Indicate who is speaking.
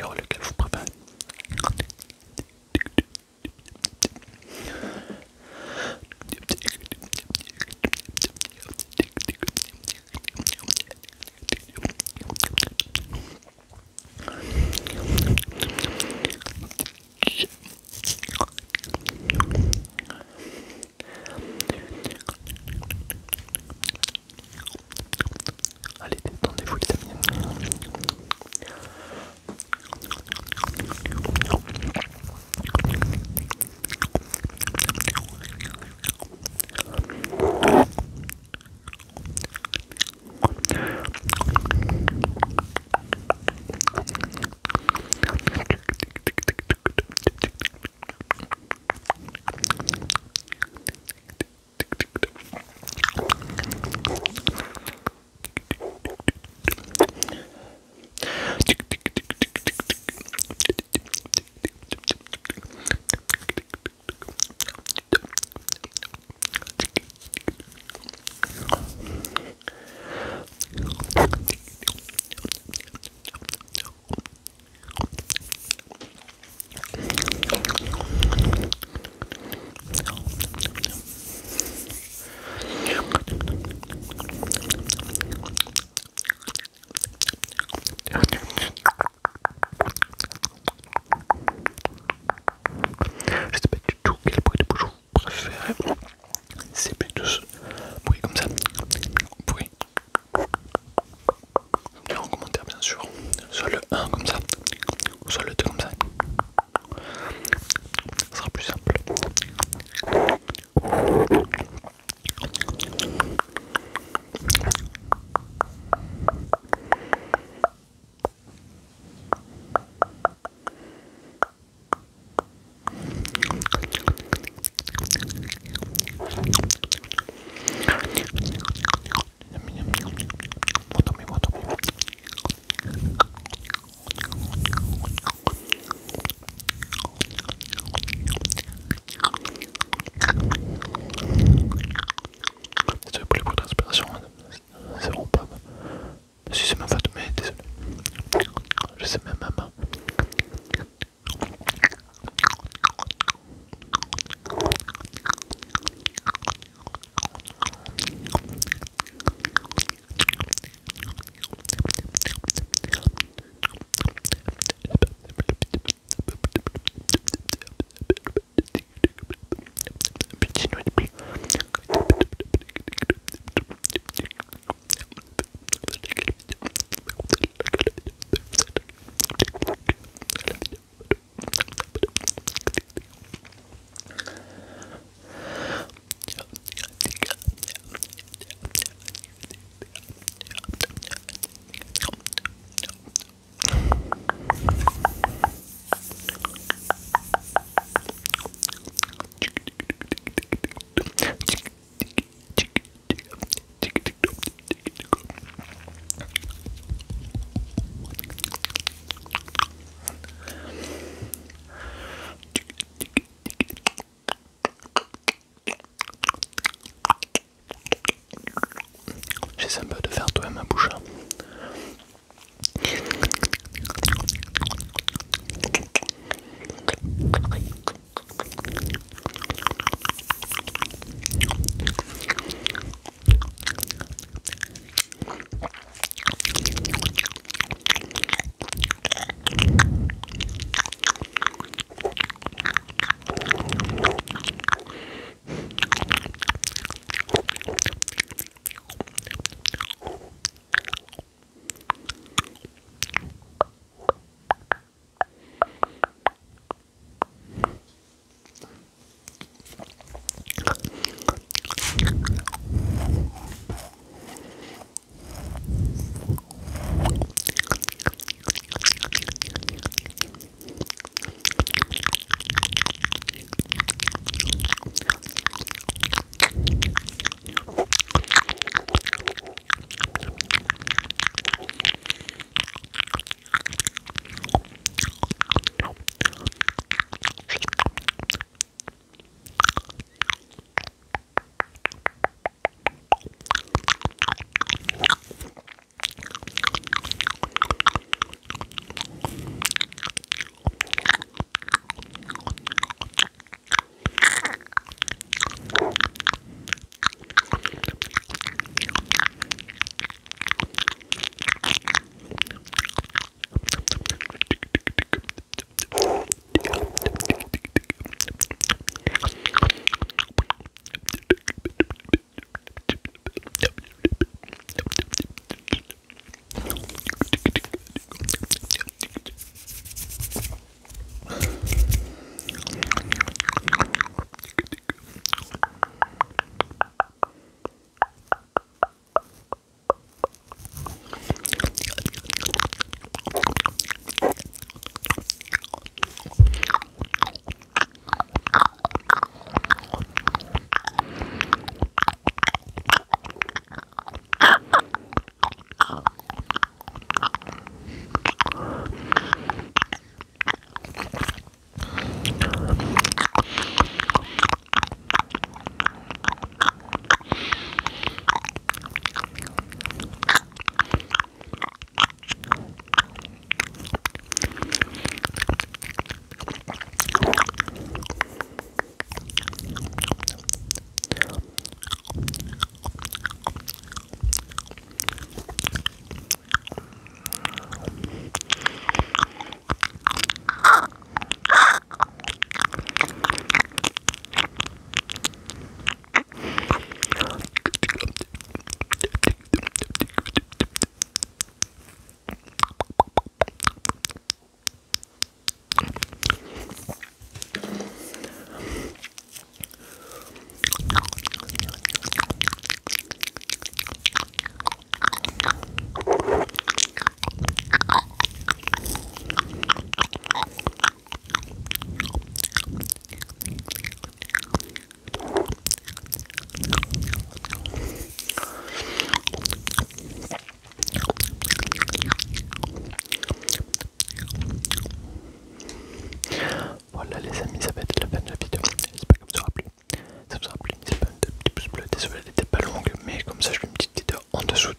Speaker 1: vidéo, lequel vous préférez. Allez, détendez-vous les amis. Je sais pas du tout quel bruit de bouche vous préférez. C'est plutôt ce bruit comme ça. Bruit. Mettez en commentaire bien sûr. Soit le 1 comme ça, ou soit le 2 comme ça. Ça sera plus simple. Désolé pour les bruits de respiration, c'est vraiment pas. Si c'est ma faute, mais désolé. Je sais même ma main. Petit noix de pluie. J'essaie un peu de faire tout à ma bouche. ça je fais une petite vidéo en dessous